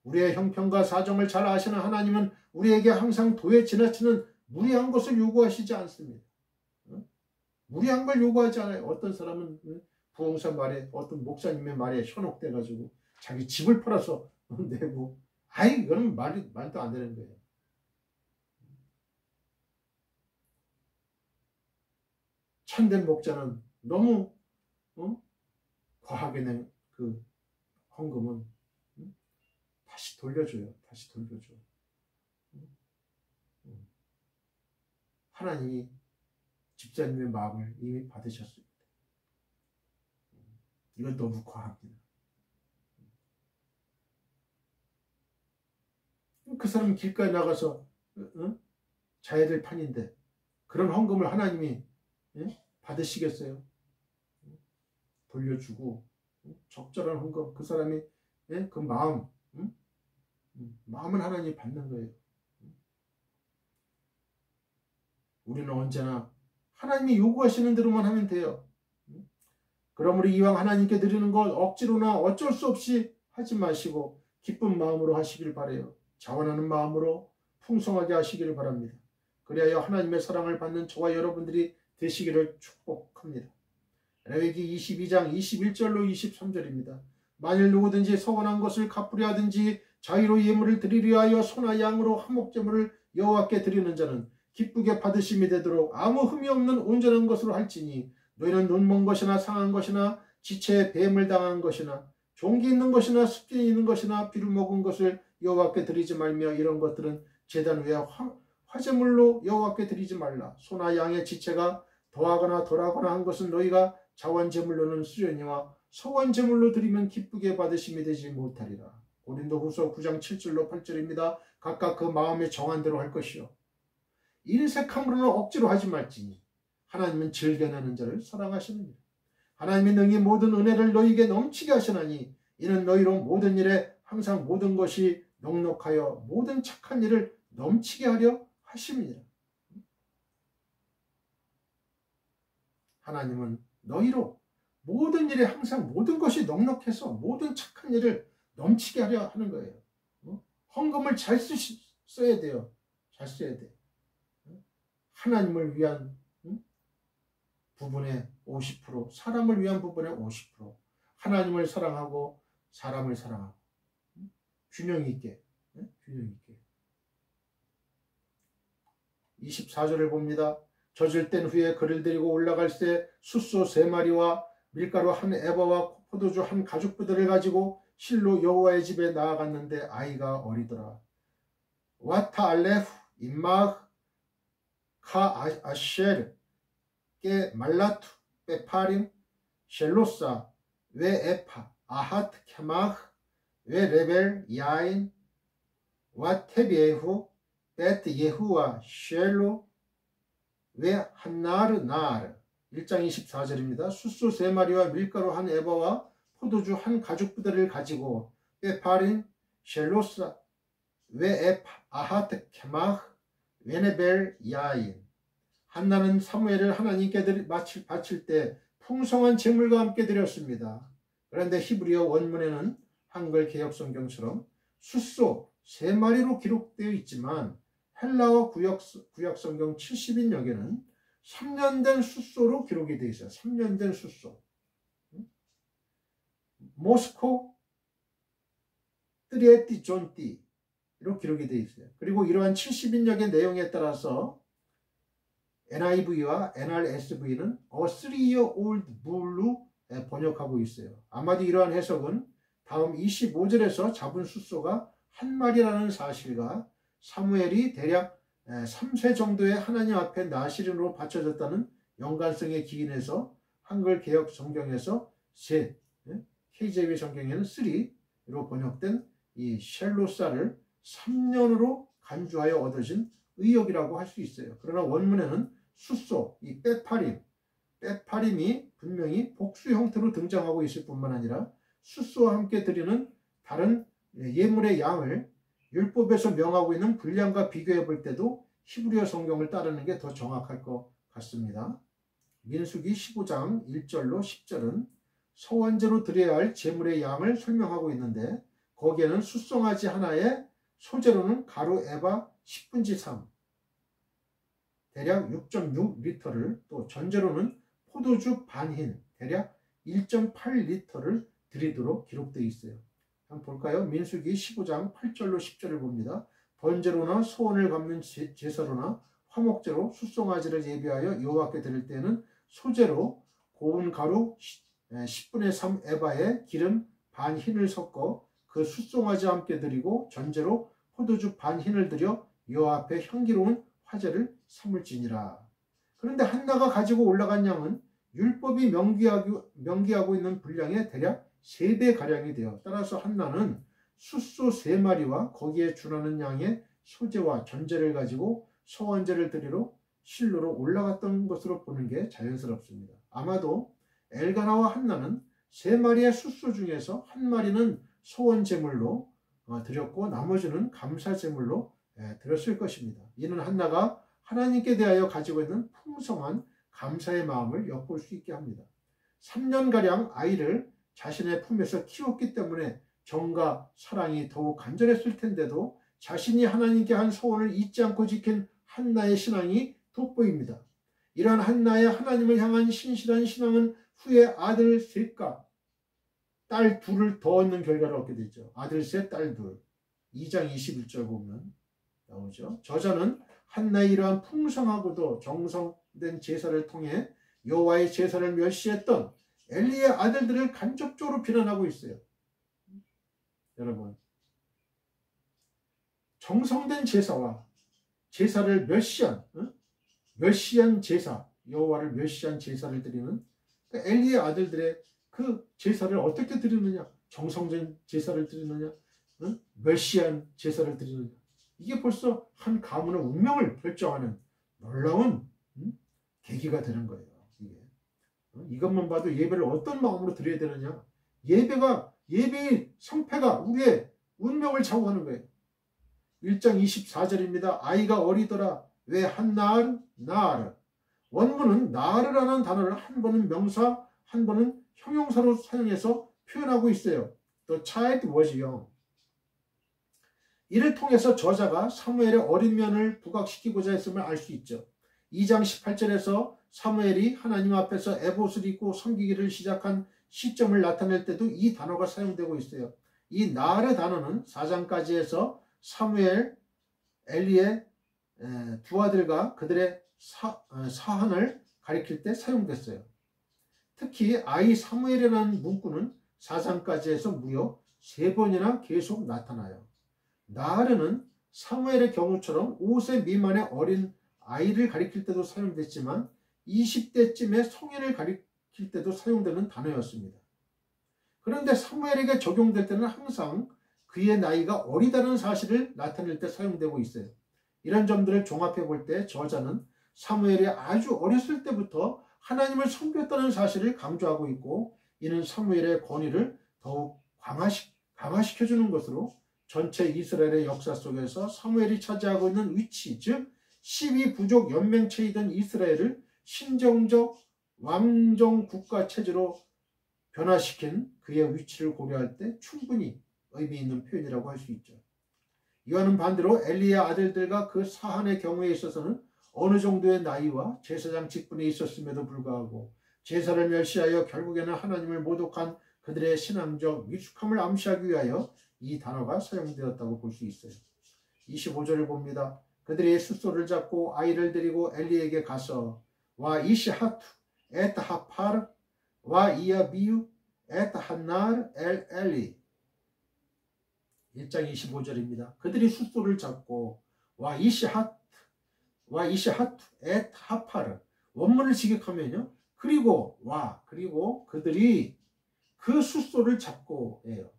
우리의 형편과 사정을 잘 아시는 하나님은 우리에게 항상 도에 지나치는 무리한 것을 요구하시지 않습니다. 무리한 걸 요구하지 않아요. 어떤 사람은 부흥사 말에, 어떤 목사님의 말에 현혹돼가지고 자기 집을 팔아서 내고, 이거는 말도 안 되는 거예요. 참된 목자는 너무 과하게 낸 그 헌금은 다시 돌려줘요. 다시 돌려줘. 하나님이 집사님의 마음을 이미 받으셨습니다. 이건 너무 과합니다. 그 사람은 길가에 나가서 자야 될 판인데 그런 헌금을 하나님이 받으시겠어요? 돌려주고 적절한 헌금, 그 사람이 그 마음은 하나님이 받는 거예요. 우리는 언제나 하나님이 요구하시는 대로만 하면 돼요. 그러므로 이왕 하나님께 드리는 것 억지로나 어쩔 수 없이 하지 마시고 기쁜 마음으로 하시길 바라요. 자원하는 마음으로 풍성하게 하시기를 바랍니다. 그리하여 하나님의 사랑을 받는 저와 여러분들이 되시기를 축복합니다. 레위기 22장 21절로 23절입니다. 만일 누구든지 서원한 것을 갚으려 하든지 자의로 예물을 드리려 하여 소나 양으로 화목제물을 여호와께 드리는 자는 기쁘게 받으심이 되도록 아무 흠이 없는 온전한 것으로 할지니 너희는 눈먼 것이나 상한 것이나 지체에 뱀을 당한 것이나 종기 있는 것이나 습진이 있는 것이나 비를 먹은 것을 여호와께 드리지 말며 이런 것들은 제단 위에 화제물로 여호와께 드리지 말라. 소나 양의 지체가 더하거나 덜하거나 한 것은 너희가 자원제물로는 수련이와 서원제물로 드리면 기쁘게 받으심이 되지 못하리라. 고린도후서 9장 7절로 8절입니다. 각각 그 마음에 정한 대로 할 것이요 인색함으로는 억지로 하지 말지니 하나님은 즐겨내는 자를 사랑하시느니라. 하나님이 능히 모든 은혜를 너희에게 넘치게 하시나니 이는 너희로 모든 일에 항상 모든 것이 넉넉하여 모든 착한 일을 넘치게 하려 하심이니라. 하나님은 너희로 모든 일에 항상 모든 것이 넉넉해서 모든 착한 일을 넘치게 하려 하는 거예요. 헌금을 잘 써야 돼요. 잘 써야 돼. 하나님을 위한 부분의 50%, 사람을 위한 부분의 50%, 하나님을 사랑하고 사람을 사랑하고 균형 있게, 균형 있게. 24절을 봅니다. 젖을 뗀 후에 그를 데리고 올라갈 때 숫소 3마리와 밀가루 1에바와 포도주 1가죽부대를 가지고 실로 여호와의 집에 나아갔는데 아이가 어리더라. 와타 알레프 임마흐 카 아셰르 깨 말라투 빼파림 셸로사 웨 에파 아하트 캬마흐 웨 레벨 야인 와테비에후 베트 예후와 셸로 왜 한나르 나르 1장 24절입니다. 숫소 3마리와 밀가루 1에바와 포도주 1가죽부대를 가지고 빼파린 셸로사 왜 에파 아하트 케마흐 웨네벨 야인 한나는 사무엘을 하나님께 바칠 때 풍성한 제물과 함께 드렸습니다. 그런데 히브리어 원문에는 한글 개역성경처럼 숫소 3마리로 기록되어 있지만 헬라어 구약성경 70인역에는 3년 된 숫소로 기록이 되어 있어요. 3년 된 숫소. 모스코 뜨리에띠 존띠로 기록이 되어 있어요. 그리고 이러한 70인역의 내용에 따라서 NIV와 NRSV는 A 3-year old bull로 번역하고 있어요. 아마도 이러한 해석은 다음 25절에서 잡은 숫소가 한 마리라는 사실과 사무엘이 대략 3세 정도의 하나님 앞에 나시린으로 바쳐졌다는 연관성에 기인해서 한글 개역 성경에서 셋, KJV 성경에는 3로 번역된 이 셸로사를 3년으로 간주하여 얻어진 의역이라고 할 수 있어요. 그러나 원문에는 숫소, 이 빼파림이 분명히 복수 형태로 등장하고 있을 뿐만 아니라 숫소와 함께 드리는 다른 예물의 양을 율법에서 명하고 있는 분량과 비교해 볼 때도 히브리어 성경을 따르는 게 더 정확할 것 같습니다. 민수기 15장 1절로 10절은 소원제로 드려야 할 제물의 양을 설명하고 있는데 거기에는 숫송아지 하나에 소재로는 가루 에바 10분지 3 대략 6.6리터를 또 전제로는 포도주 반흰 대략 1.8리터를 드리도록 기록되어 있어요. 한번 볼까요? 민수기 15장 8절로 10절을 봅니다. 번제로나 소원을 갚는 제사로나 화목제로 숫송아지를 예비하여 여호와께 드릴 때는 소재로 고운 가루 10분의 3 에바에 기름 반 흰을 섞어 그 숫송아지와 함께 드리고 전제로 포도주 반 흰을 드려 여호와 앞에 향기로운 화제를 삼을지니라. 그런데 한나가 가지고 올라간 양은 율법이 명기하고 있는 분량의 대략 3배가량이 되어 따라서 한나는 숫소 3마리와 거기에 준하는 양의 소재와 전제를 가지고 소원제를 드리러 실로로 올라갔던 것으로 보는 게 자연스럽습니다. 아마도 엘가나와 한나는 3마리의 숫소 중에서 1마리는 소원제물로 드렸고 나머지는 감사제물로 드렸을 것입니다. 이는 한나가 하나님께 대하여 가지고 있는 풍성한 감사의 마음을 엿볼 수 있게 합니다. 3년가량 아이를 자신의 품에서 키웠기 때문에 정과 사랑이 더욱 간절했을 텐데도 자신이 하나님께 한 소원을 잊지 않고 지킨 한나의 신앙이 돋보입니다. 이러한 한나의 하나님을 향한 신실한 신앙은 후에 아들 셋과 딸 둘을 더 얻는 결과를 얻게 되죠. 아들 셋, 딸 둘. 2장 21절 보면 나오죠. 저자는 한나의 이러한 풍성하고도 정성된 제사를 통해 여호와의 제사를 멸시했던 엘리의 아들들을 간접적으로 비난하고 있어요. 여러분, 정성된 제사와 제사를 멸시한 제사, 여호와를 멸시한 제사를 드리는 그 엘리의 아들들의 그 제사를 어떻게 드리느냐? 정성된 제사를 드리느냐? 멸시한 제사를 드리느냐. 이게 벌써 한 가문의 운명을 결정하는 놀라운 계기가 되는 거예요. 이것만 봐도 예배를 어떤 마음으로 드려야 되느냐. 예배의 성패가 우리의 운명을 좌우하는 거예요. 1장 24절입니다. 아이가 어리더라. 왜 한 나으르. 원문은 나으르라는 단어를 한 번은 명사, 한 번은 형용사로 사용해서 표현하고 있어요. The child was young. 이를 통해서 저자가 사무엘의 어린 면을 부각시키고자 했음을 알 수 있죠. 2장 18절에서 사무엘이 하나님 앞에서 에봇을 입고 섬기기를 시작한 시점을 나타낼 때도 이 단어가 사용되고 있어요. 이 나르 단어는 4장까지 해서 사무엘, 엘리의 두 아들과 그들의 사한을 가리킬 때 사용됐어요. 특히 아이 사무엘이라는 문구는 4장까지 해서 무려 3번이나 계속 나타나요. 나르는 사무엘의 경우처럼 5세 미만의 어린 아이를 가리킬 때도 사용됐지만 20대쯤의 성인을 가리킬 때도 사용되는 단어였습니다. 그런데 사무엘에게 적용될 때는 항상 그의 나이가 어리다는 사실을 나타낼 때 사용되고 있어요. 이런 점들을 종합해 볼 때 저자는 사무엘이 아주 어렸을 때부터 하나님을 섬겼다는 사실을 강조하고 있고, 이는 사무엘의 권위를 더욱 강화시켜주는 것으로 전체 이스라엘의 역사 속에서 사무엘이 차지하고 있는 위치, 즉 12부족 연맹체이던 이스라엘을 신정적 왕정 국가 체제로 변화시킨 그의 위치를 고려할 때 충분히 의미 있는 표현이라고 할 수 있죠. 이와는 반대로 엘리의 아들들과 그 사한의 경우에 있어서는 어느 정도의 나이와 제사장 직분에 있었음에도 불구하고 제사를 멸시하여 결국에는 하나님을 모독한 그들의 신앙적 미숙함을 암시하기 위하여 이 단어가 사용되었다고 볼 수 있어요. 25절을 봅니다. 그들이 숫소를 잡고 아이를 데리고 엘리에게 가서 와 이시하투 에트 하파르 와 이야비유 에트 한날 엘 엘리. 1장 25절입니다. 그들이 숫소를 잡고 와 이시하투 에트 하파르. 원문을 직역하면요, 그리고 그들이 그 숫소를 잡고 해요.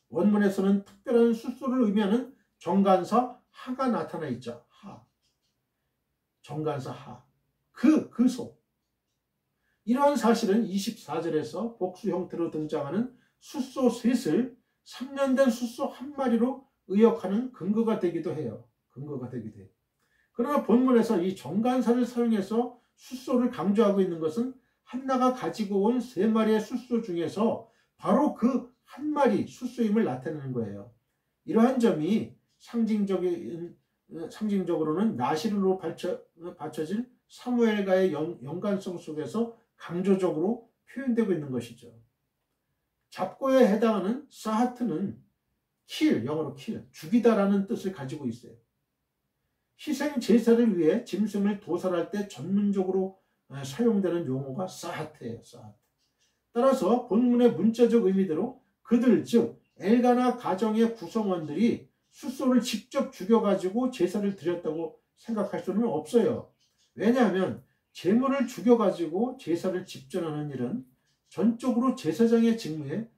원문에서는 특별한 숫소를 의미하는 정관사 하가 나타나 있죠. 정관사 하. 그 소. 이러한 사실은 24절에서 복수 형태로 등장하는 숫소 셋을 3년 된 숫소 한 마리로 의역하는 근거가 되기도 해요. 그러나 본문에서 이 정관사를 사용해서 숫소를 강조하고 있는 것은 한나가 가지고 온 3마리의 숫소 중에서 바로 그 한 마리 숫소임을 나타내는 거예요. 이러한 점이 상징적으로는 나실로 받쳐질 사무엘과의 연관성 속에서 강조적으로 표현되고 있는 것이죠. 잡고에 해당하는 사하트는 영어로 죽이다라는 뜻을 가지고 있어요. 희생 제사를 위해 짐승을 도살할 때 전문적으로 사용되는 용어가 사하트예요. 따라서 본문의 문자적 의미대로 그들, 즉 엘가나 가정의 구성원들이 숫소를 직접 죽여가지고 제사를 드렸다고 생각할 수는 없어요. 왜냐하면 제물을 죽여가지고 제사를 집전하는 일은 전적으로 제사장의 직무에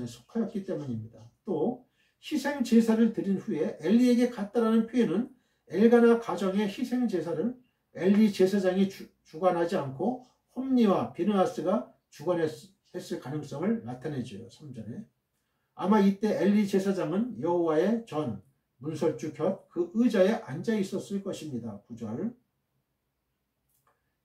속하였기 때문입니다. 또 희생 제사를 드린 후에 엘리에게 갔다라는 표현은 엘가나 가정의 희생 제사를 엘리 제사장이 주관하지 않고 홈니와 비느하스가 주관했을 가능성을 나타내죠. 3절에. 아마 이때 엘리 제사장은 여호와의 전 문설주 곁 그 의자에 앉아 있었을 것입니다. 9절.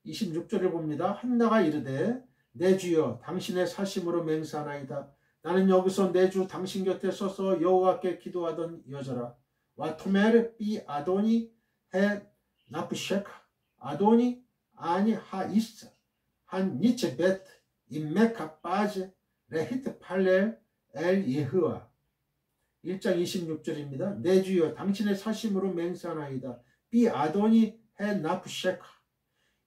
26절을 봅니다. 한나가 이르되 내 주여 당신의 사심으로 맹세하나이다. 나는 여기서 내 주 당신 곁에 서서 여호와께 기도하던 여자라. 와토메르 비 아도니 해 나프셰카 아도니 아니 하이스 한 니체 베트 임메카 빠제 레히트 팔렐 엘 예흐와. 1장 26절입니다. 내 주여 당신의 사심으로 맹세하나이다. 비 아도니 해 나프셰카.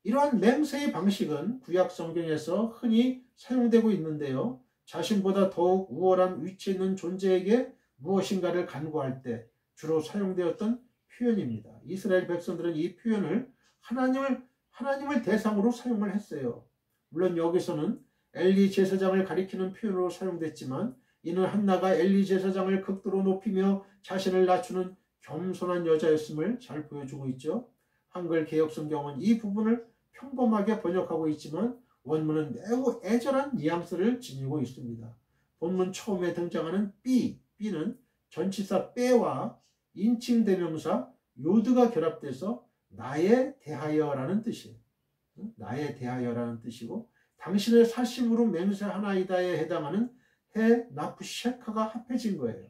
이러한 맹세의 방식은 구약 성경에서 흔히 사용되고 있는데요, 자신보다 더욱 우월한 위치에 있는 존재에게 무엇인가를 간구할 때 주로 사용되었던 표현입니다. 이스라엘 백성들은 이 표현을 하나님을 대상으로 사용을 했어요. 물론 여기서는 엘리 제사장을 가리키는 표현으로 사용됐지만 이는 한나가 엘리 제사장을 극도로 높이며 자신을 낮추는 겸손한 여자였음을 잘 보여주고 있죠. 한글 개혁성경은 이 부분을 평범하게 번역하고 있지만 원문은 매우 애절한 뉘앙스를 지니고 있습니다. 본문 처음에 등장하는 B는 전치사 빼와 인칭대명사 요드가 결합돼서 나에 대하여라는 뜻이에요. 나에 대하여라는 뜻이고 당신의 사심으로 맹세하나이다에 해당하는 해 나프셰카가 합해진 거예요.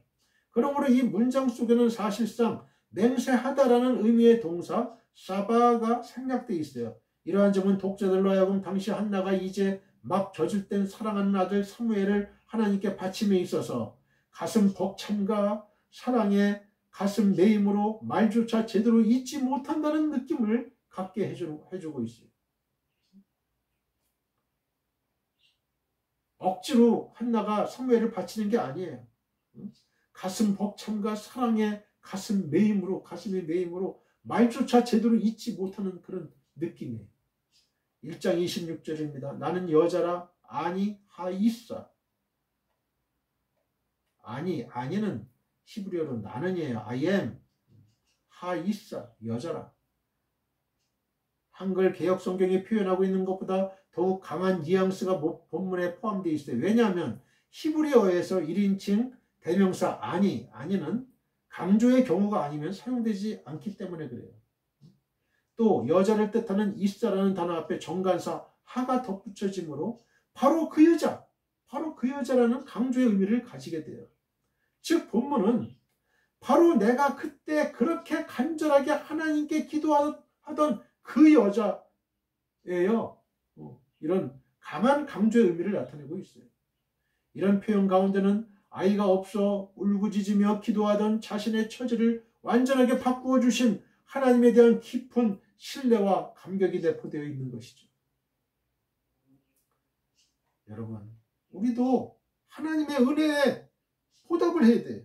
그러므로 이 문장 속에는 사실상 맹세하다라는 의미의 동사 사바가 생략되어 있어요. 이러한 점은 독자들로 하여금 당시 한나가 이제 막 젖을 사랑하는 아들 사무엘을 하나님께 바침에 있어서 가슴 벅참과 사랑에 가슴 매임으로 말조차 제대로 잊지 못한다는 느낌을 갖게 해주고 있어요. 억지로 한나가 사무엘을 바치는 게 아니에요. 가슴 벅참과 사랑에 가슴 매임으로, 가슴의 매임으로 말조차 제대로 잊지 못하는 그런 느낌이에요. 1장 26절입니다. 나는 여자라 아니 하이사. 아니는 히브리어로 나는이에요. I am. 하이사 여자라. 한글 개혁 성경이 표현하고 있는 것보다 더욱 강한 뉘앙스가 본문에 포함되어 있어요. 왜냐하면 히브리어에서 1인칭 대명사 아니는 강조의 경우가 아니면 사용되지 않기 때문에 그래요. 또 여자를 뜻하는 이사라는 단어 앞에 정관사 하가 덧붙여지므로 바로 그 여자라는 강조의 의미를 가지게 돼요. 즉 본문은 바로 내가 그때 그렇게 간절하게 하나님께 기도하던 그 여자예요. 이런 강한 강조의 의미를 나타내고 있어요. 이런 표현 가운데는 아이가 없어 울부짖으며 기도하던 자신의 처지를 완전하게 바꾸어 주신 하나님에 대한 깊은 신뢰와 감격이 내포되어 있는 것이죠. 여러분, 우리도 하나님의 은혜에 보답을 해야 돼요.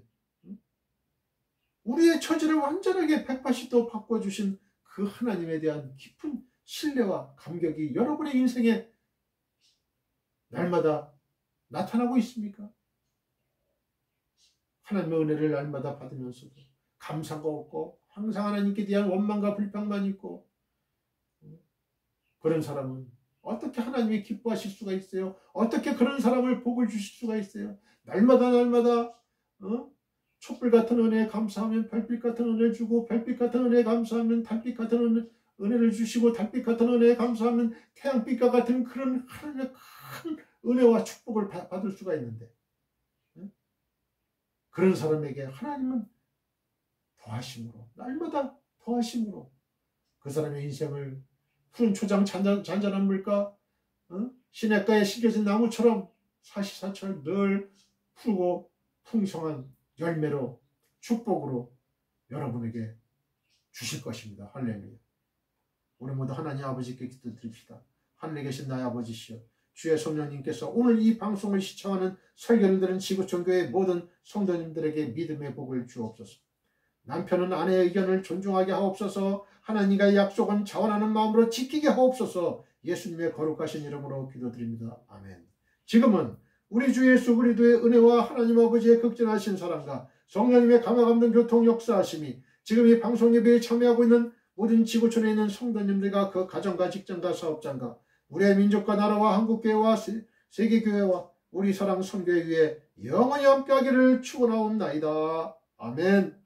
우리의 처지를 완전하게 180도 바꿔주신 그 하나님에 대한 깊은 신뢰와 감격이 여러분의 인생에 날마다 나타나고 있습니까? 하나님의 은혜를 날마다 받으면서도 감사가 없고 항상 하나님께 대한 원망과 불평만 있고 그런 사람은 어떻게 하나님이 기뻐하실 수가 있어요? 어떻게 그런 사람을 복을 주실 수가 있어요? 날마다 촛불 같은 은혜에 감사하면 별빛 같은 은혜를 주고 별빛 같은 은혜에 감사하면 달빛 같은 은혜를 주시고 달빛 같은 은혜에 감사하면 태양빛과 같은 그런 하나님의 큰 은혜와 축복을 받을 수가 있는데 그런 사람에게 하나님은 더하심으로 날마다 더하심으로 그 사람의 인생을 푸른 초장 잔잔한 물가 시냇가에 심겨진 나무처럼 사시사철 늘 푸르고 풍성한 열매로 축복으로 여러분에게 주실 것입니다. 할렐루야. 오늘 모두 하나님 아버지께 기도드립시다. 하늘에 계신 나의 아버지시여, 주의 성령님께서 오늘 이 방송을 시청하는 설교를 들은 지구촌교회 모든 성도님들에게 믿음의 복을 주옵소서. 남편은 아내의 의견을 존중하게 하옵소서. 하나님과의 약속은 자원하는 마음으로 지키게 하옵소서. 예수님의 거룩하신 이름으로 기도드립니다. 아멘. 지금은 우리 주 예수 그리스도의 은혜와 하나님 아버지의 극진하신 사랑과 성령님의 감화감동 교통 역사하심이 지금 이 방송 예배에 참여하고 있는 모든 지구촌에 있는 성도님들과 그 가정과 직장과 사업장과 우리의 민족과 나라와 한국교회와 세계교회와 우리 사랑 선교회 위에 영원히 함께하기를 축원하옵나이다. 아멘.